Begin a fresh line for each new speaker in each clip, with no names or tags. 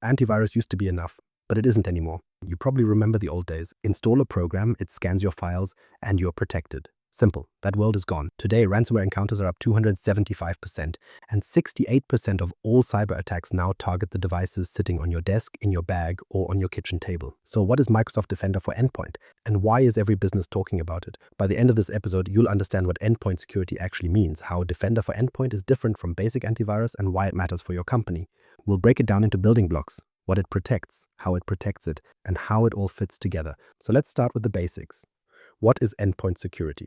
Antivirus used to be enough, but it isn't anymore. You probably remember the old days. Install a program, it scans your files, and you're protected. Simple. That world is gone. Today, ransomware encounters are up 275%, and 68% of all cyber attacks now target the devices sitting on your desk, in your bag, or on your kitchen table. So what is Microsoft Defender for Endpoint? And why is every business talking about it? By the end of this episode, you'll understand what endpoint security actually means, how Defender for Endpoint is different from basic antivirus, and why it matters for your company. We'll break it down into building blocks, what it protects, how it protects it, and how it all fits together. So let's start with the basics. What is endpoint security?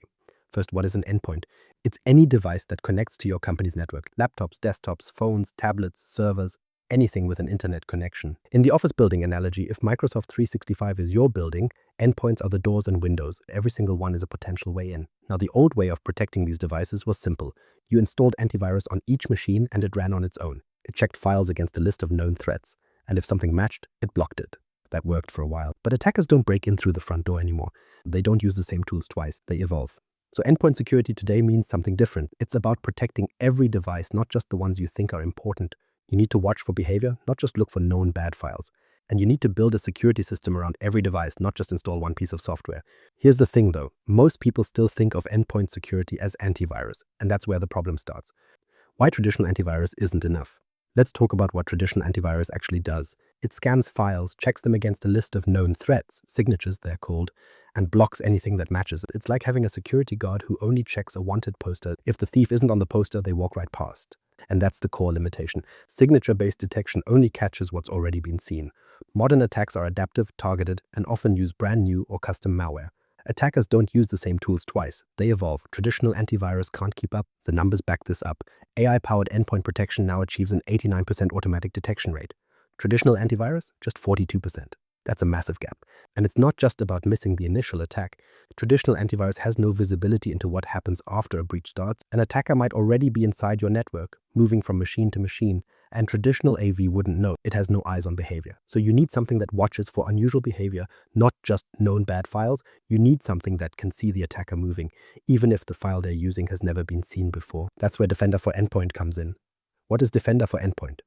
First, what is an endpoint? It's any device that connects to your company's network. Laptops, desktops, phones, tablets, servers, anything with an internet connection. In the office building analogy, if Microsoft 365 is your building, endpoints are the doors and windows. Every single one is a potential way in. Now, the old way of protecting these devices was simple. You installed antivirus on each machine and it ran on its own. It checked files against a list of known threats, and if something matched, it blocked it. That worked for a while. But attackers don't break in through the front door anymore. They don't use the same tools twice. They evolve. So endpoint security today means something different. It's about protecting every device, not just the ones you think are important. You need to watch for behavior, not just look for known bad files. And you need to build a security system around every device, not just install one piece of software. Here's the thing though, most people still think of endpoint security as antivirus, and that's where the problem starts. Why traditional antivirus isn't enough? Let's talk about what traditional antivirus actually does. It scans files, checks them against a list of known threats, signatures they're called, and blocks anything that matches. It's like having a security guard who only checks a wanted poster. If the thief isn't on the poster, they walk right past. And that's the core limitation. Signature-based detection only catches what's already been seen. Modern attacks are adaptive, targeted, and often use brand new or custom malware. Attackers don't use the same tools twice. They evolve. Traditional antivirus can't keep up. The numbers back this up. AI-powered endpoint protection now achieves an 89% automatic detection rate. Traditional antivirus, just 42%. That's a massive gap. And it's not just about missing the initial attack. Traditional antivirus has no visibility into what happens after a breach starts. An attacker might already be inside your network, moving from machine to machine, and traditional AV wouldn't know. It has no eyes on behavior. So you need something that watches for unusual behavior, not just known bad files. You need something that can see the attacker moving, even if the file they're using has never been seen before. That's where Defender for Endpoint comes in. What is Defender for Endpoint?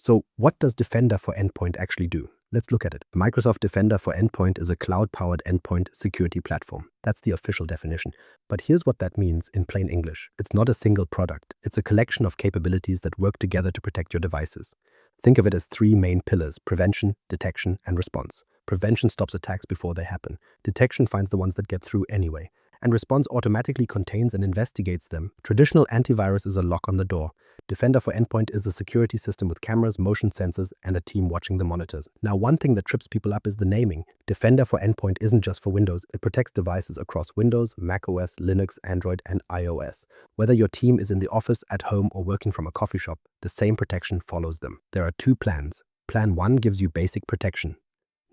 So what does Defender for Endpoint actually do? Let's look at it. Microsoft Defender for Endpoint is a cloud-powered endpoint security platform. That's the official definition. But here's what that means in plain English. It's not a single product. It's a collection of capabilities that work together to protect your devices. Think of it as three main pillars: prevention, detection, and response. Prevention stops attacks before they happen. Detection finds the ones that get through anyway. And response automatically contains and investigates them. Traditional antivirus is a lock on the door. Defender for Endpoint is a security system with cameras, motion sensors, and a team watching the monitors. Now, one thing that trips people up is the naming. Defender for Endpoint isn't just for Windows. It protects devices across Windows, macOS, Linux, Android, and iOS. Whether your team is in the office, at home, or working from a coffee shop, the same protection follows them. There are two plans. Plan 1 gives you basic protection.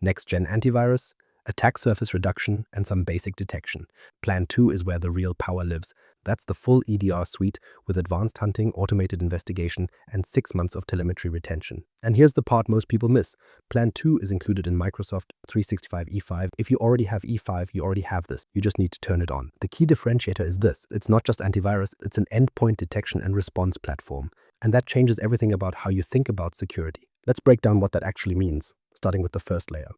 Next-gen antivirus, attack surface reduction, and some basic detection. Plan 2 is where the real power lives. That's the full EDR suite with advanced hunting, automated investigation, and 6 months of telemetry retention. And here's the part most people miss. Plan 2 is included in Microsoft 365 E5. If you already have E5, you already have this. You just need to turn it on. The key differentiator is this. It's not just antivirus, it's an endpoint detection and response platform. And that changes everything about how you think about security. Let's break down what that actually means, starting with the first layer.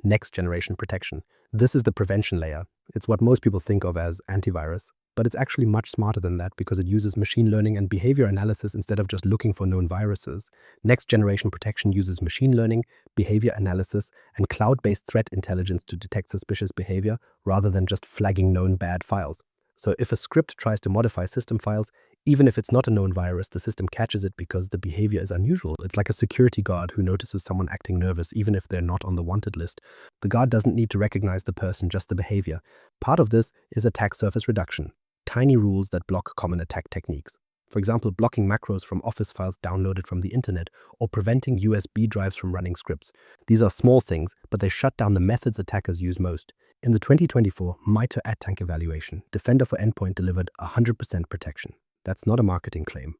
Next generation protection. This is the prevention layer. It's what most people think of as antivirus, but it's actually much smarter than that because it uses machine learning and behavior analysis instead of just looking for known viruses. Next generation protection uses machine learning, behavior analysis, and cloud-based threat intelligence to detect suspicious behavior rather than just flagging known bad files. So if a script tries to modify system files, even if it's not a known virus, the system catches it because the behavior is unusual. It's like a security guard who notices someone acting nervous even if they're not on the wanted list. The guard doesn't need to recognize the person, just the behavior. Part of this is attack surface reduction, tiny rules that block common attack techniques. For example, blocking macros from Office files downloaded from the internet or preventing USB drives from running scripts. These are small things, but they shut down the methods attackers use most. In the 2024 MITRE ATT&CK evaluation, Defender for Endpoint delivered 100% protection. That's not a marketing claim.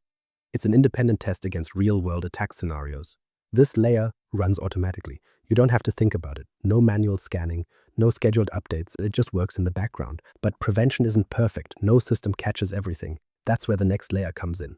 It's an independent test against real-world attack scenarios. This layer runs automatically. You don't have to think about it. No manual scanning, no scheduled updates. It just works in the background. But prevention isn't perfect. No system catches everything. That's where the next layer comes in.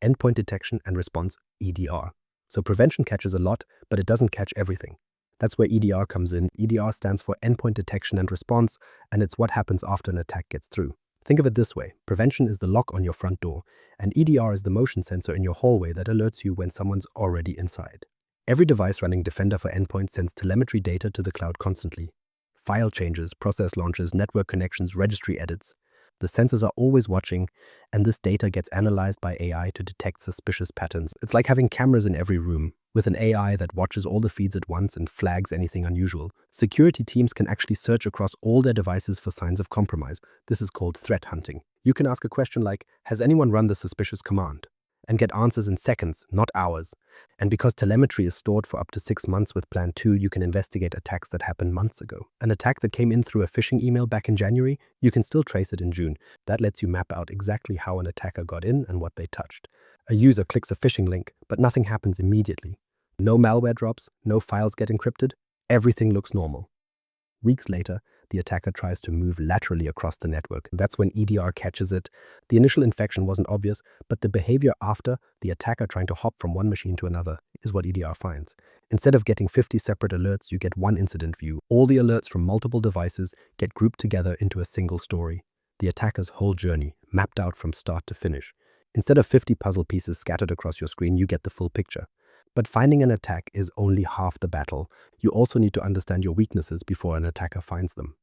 Endpoint Detection and Response, EDR. So prevention catches a lot, but it doesn't catch everything. That's where EDR comes in. EDR stands for Endpoint Detection and Response, and it's what happens after an attack gets through. Think of it this way. Prevention is the lock on your front door, and EDR is the motion sensor in your hallway that alerts you when someone's already inside. Every device running Defender for Endpoint sends telemetry data to the cloud constantly. File changes, process launches, network connections, registry edits. The sensors are always watching, and this data gets analyzed by AI to detect suspicious patterns. It's like having cameras in every room, with an AI that watches all the feeds at once and flags anything unusual. Security teams can actually search across all their devices for signs of compromise. This is called threat hunting. You can ask a question like, has anyone run the suspicious command? And get answers in seconds, not hours. And because telemetry is stored for up to 6 months with Plan 2, you can investigate attacks that happened months ago. An attack that came in through a phishing email back in January, you can still trace it in June. That lets you map out exactly how an attacker got in and what they touched. A user clicks a phishing link, but nothing happens immediately. No malware drops, no files get encrypted, everything looks normal. Weeks later, the attacker tries to move laterally across the network. That's when EDR catches it. The initial infection wasn't obvious, but the behavior after, the attacker trying to hop from one machine to another, is what EDR finds. Instead of getting 50 separate alerts, you get one incident view. All the alerts from multiple devices get grouped together into a single story. The attacker's whole journey, mapped out from start to finish. Instead of 50 puzzle pieces scattered across your screen, you get the full picture. But finding an attack is only half the battle. You also need to understand your weaknesses before an attacker finds them.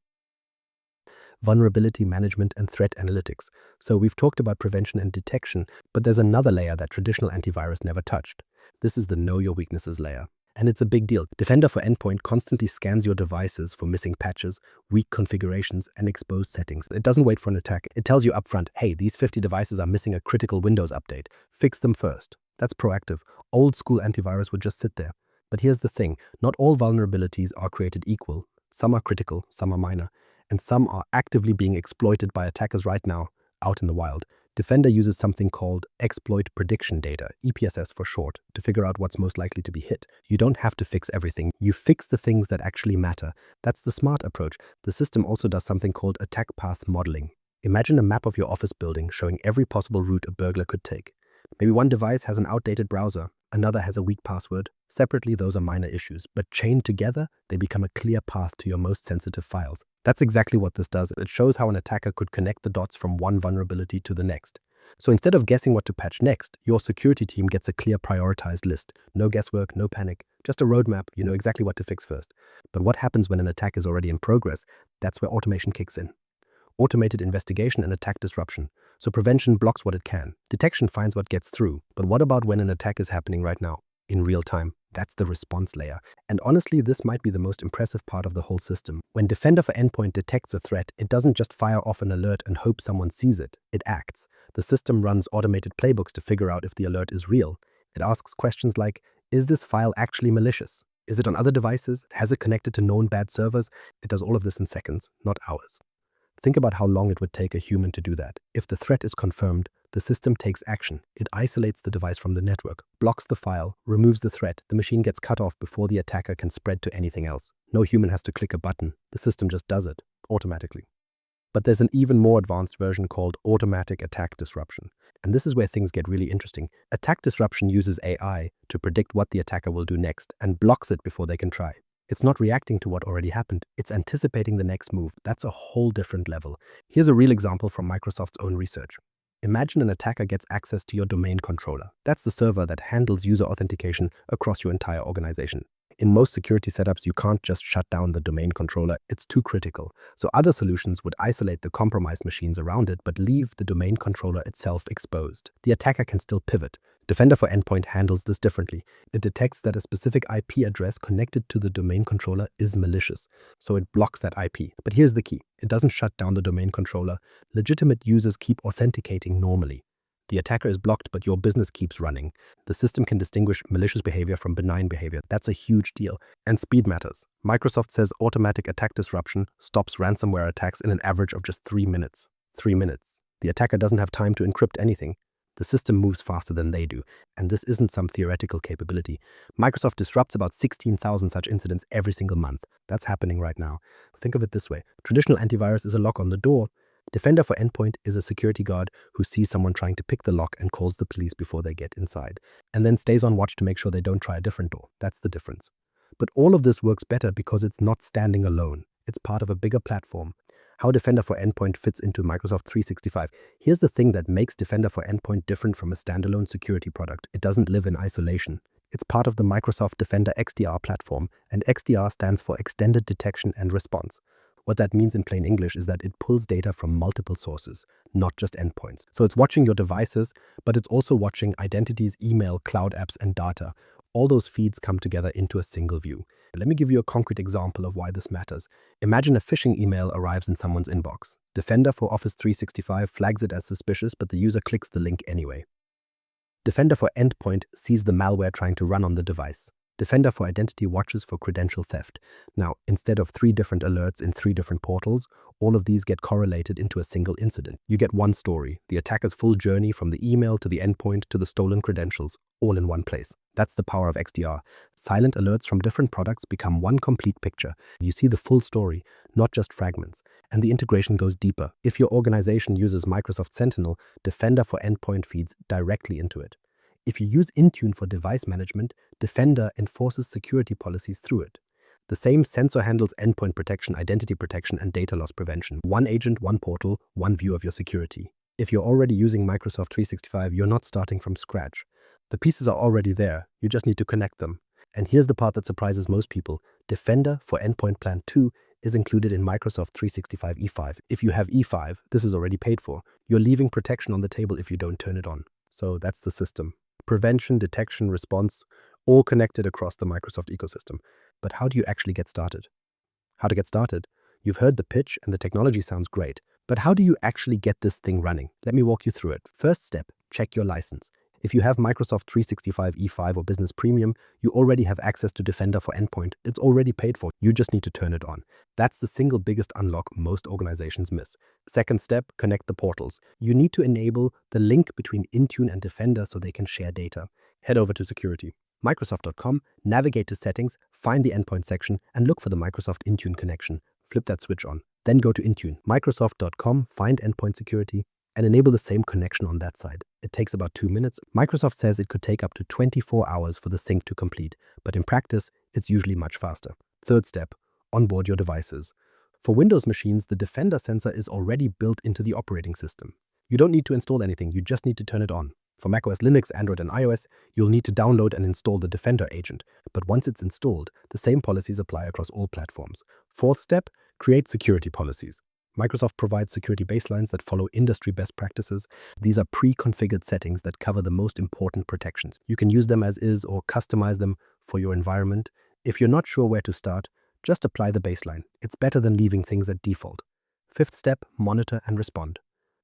Vulnerability management and threat analytics. So we've talked about prevention and detection, but there's another layer that traditional antivirus never touched. This is the know your weaknesses layer. And it's a big deal. Defender for Endpoint constantly scans your devices for missing patches, weak configurations, and exposed settings. It doesn't wait for an attack. It tells you upfront, hey, these 50 devices are missing a critical Windows update. Fix them first. That's proactive. Old school antivirus would just sit there. But here's the thing, not all vulnerabilities are created equal. Some are critical, some are minor, and some are actively being exploited by attackers right now, out in the wild. Defender uses something called exploit prediction data, EPSS for short, to figure out what's most likely to be hit. You don't have to fix everything. You fix the things that actually matter. That's the smart approach. The system also does something called attack path modeling. Imagine a map of your office building showing every possible route a burglar could take. Maybe one device has an outdated browser, another has a weak password. Separately, those are minor issues, but chained together, they become a clear path to your most sensitive files. That's exactly what this does. It shows how an attacker could connect the dots from one vulnerability to the next. So instead of guessing what to patch next, your security team gets a clear prioritized list. No guesswork, no panic, just a roadmap. You know exactly what to fix first. But what happens when an attack is already in progress? That's where automation kicks in. Automated investigation and attack disruption. So prevention blocks what it can. Detection finds what gets through. But what about when an attack is happening right now, in real time? That's the response layer. And honestly, this might be the most impressive part of the whole system. When Defender for Endpoint detects a threat, it doesn't just fire off an alert and hope someone sees it. It acts. The system runs automated playbooks to figure out if the alert is real. It asks questions like, is this file actually malicious? Is it on other devices? Has it connected to known bad servers? It does all of this in seconds, not hours. Think about how long it would take a human to do that. If the threat is confirmed, the system takes action. It isolates the device from the network, blocks the file, removes the threat. The machine gets cut off before the attacker can spread to anything else. No human has to click a button. The system just does it, automatically. But there's an even more advanced version called automatic attack disruption. And this is where things get really interesting. Attack disruption uses AI to predict what the attacker will do next and blocks it before they can try. It's not reacting to what already happened. It's anticipating the next move. That's a whole different level. Here's a real example from Microsoft's own research. Imagine an attacker gets access to your domain controller. That's the server that handles user authentication across your entire organization. In most security setups, you can't just shut down the domain controller. It's too critical. So other solutions would isolate the compromised machines around it, but leave the domain controller itself exposed. The attacker can still pivot. Defender for Endpoint handles this differently. It detects that a specific IP address connected to the domain controller is malicious, so it blocks that IP. But here's the key. It doesn't shut down the domain controller. Legitimate users keep authenticating normally. The attacker is blocked, but your business keeps running. The system can distinguish malicious behavior from benign behavior. That's a huge deal. And speed matters. Microsoft says automatic attack disruption stops ransomware attacks in an average of just 3 minutes. 3 minutes. The attacker doesn't have time to encrypt anything. The system moves faster than they do, and this isn't some theoretical capability. Microsoft disrupts about 16,000 such incidents every single month. That's happening right now. Think of it this way. Traditional antivirus is a lock on the door. Defender for Endpoint is a security guard who sees someone trying to pick the lock and calls the police before they get inside, and then stays on watch to make sure they don't try a different door. That's the difference. But all of this works better because it's not standing alone. It's part of a bigger platform. How Defender for Endpoint fits into Microsoft 365. Here's the thing that makes Defender for Endpoint different from a standalone security product. It doesn't live in isolation. It's part of the Microsoft Defender XDR platform, and XDR stands for Extended Detection and Response. What that means in plain English is that it pulls data from multiple sources, not just endpoints. So it's watching your devices, but it's also watching identities, email, cloud apps, and data. All those feeds come together into a single view. Let me give you a concrete example of why this matters. Imagine a phishing email arrives in someone's inbox. Defender for Office 365 flags it as suspicious, but the user clicks the link anyway. Defender for Endpoint sees the malware trying to run on the device. Defender for Identity watches for credential theft. Now, instead of 3 different alerts in 3 different portals, all of these get correlated into a single incident. You get one story, the attacker's full journey from the email to the endpoint to the stolen credentials, all in one place. That's the power of XDR. Silent alerts from different products become one complete picture. You see the full story, not just fragments. And the integration goes deeper. If your organization uses Microsoft Sentinel, Defender for Endpoint feeds directly into it. If you use Intune for device management, Defender enforces security policies through it. The same sensor handles endpoint protection, identity protection, and data loss prevention. One agent, one portal, one view of your security. If you're already using Microsoft 365, you're not starting from scratch. The pieces are already there. You just need to connect them. And here's the part that surprises most people. Defender for Endpoint Plan 2 is included in Microsoft 365 E5. If you have E5, this is already paid for. You're leaving protection on the table if you don't turn it on. So that's the system. Prevention, detection, response, all connected across the Microsoft ecosystem. But how do you actually get started? How to get started? You've heard the pitch and the technology sounds great, but how do you actually get this thing running? Let me walk you through it. First step, check your license. If you have Microsoft 365 E5 or Business Premium, you already have access to Defender for Endpoint. It's already paid for. You just need to turn it on. That's the single biggest unlock most organizations miss. Second step, connect the portals. You need to enable the link between Intune and Defender so they can share data. Head over to Security. Microsoft.com, navigate to Settings, find the Endpoint section, and look for the Microsoft Intune connection. Flip that switch on. Then go to Intune. Microsoft.com, find Endpoint Security, and enable the same connection on that side. It takes about 2 minutes. Microsoft says it could take up to 24 hours for the sync to complete, but in practice, it's usually much faster. Third step, onboard your devices. For Windows machines, the Defender sensor is already built into the operating system. You don't need to install anything, you just need to turn it on. For macOS, Linux, Android, and iOS, you'll need to download and install the Defender agent, but once it's installed, the same policies apply across all platforms. Fourth step, create security policies. Microsoft provides security baselines that follow industry best practices. These are pre-configured settings that cover the most important protections. You can use them as is or customize them for your environment. If you're not sure where to start, just apply the baseline. It's better than leaving things at default. Fifth step, monitor and respond.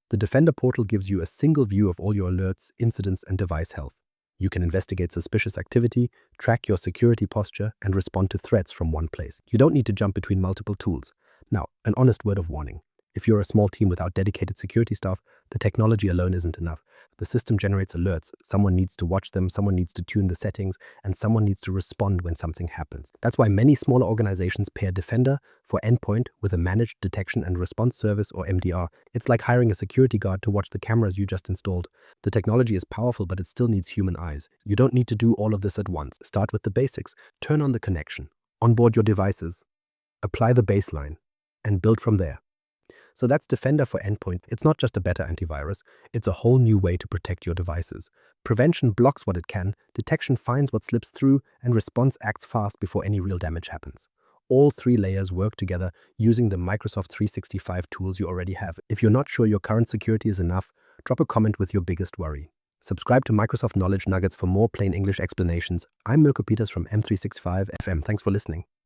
The Defender portal gives you a single view of all your alerts, incidents, and device health. You can investigate suspicious activity, track your security posture, and respond to threats from one place. You don't need to jump between multiple tools. Now, an honest word of warning. If you're a small team without dedicated security staff, the technology alone isn't enough. The system generates alerts. Someone needs to watch them, someone needs to tune the settings, and someone needs to respond when something happens. That's why many smaller organizations pair Defender for Endpoint with a Managed Detection and Response Service, or MDR. It's like hiring a security guard to watch the cameras you just installed. The technology is powerful, but it still needs human eyes. You don't need to do all of this at once. Start with the basics. Turn on the connection. Onboard your devices. Apply the baseline. And build from there. So that's Defender for Endpoint. It's not just a better antivirus, it's a whole new way to protect your devices. Prevention blocks what it can, detection finds what slips through, and response acts fast before any real damage happens. All 3 layers work together using the Microsoft 365 tools you already have. If you're not sure your current security is enough, drop a comment with your biggest worry. Subscribe to Microsoft Knowledge Nuggets for more plain English explanations. I'm Mirko Peters from M365 FM. Thanks for listening.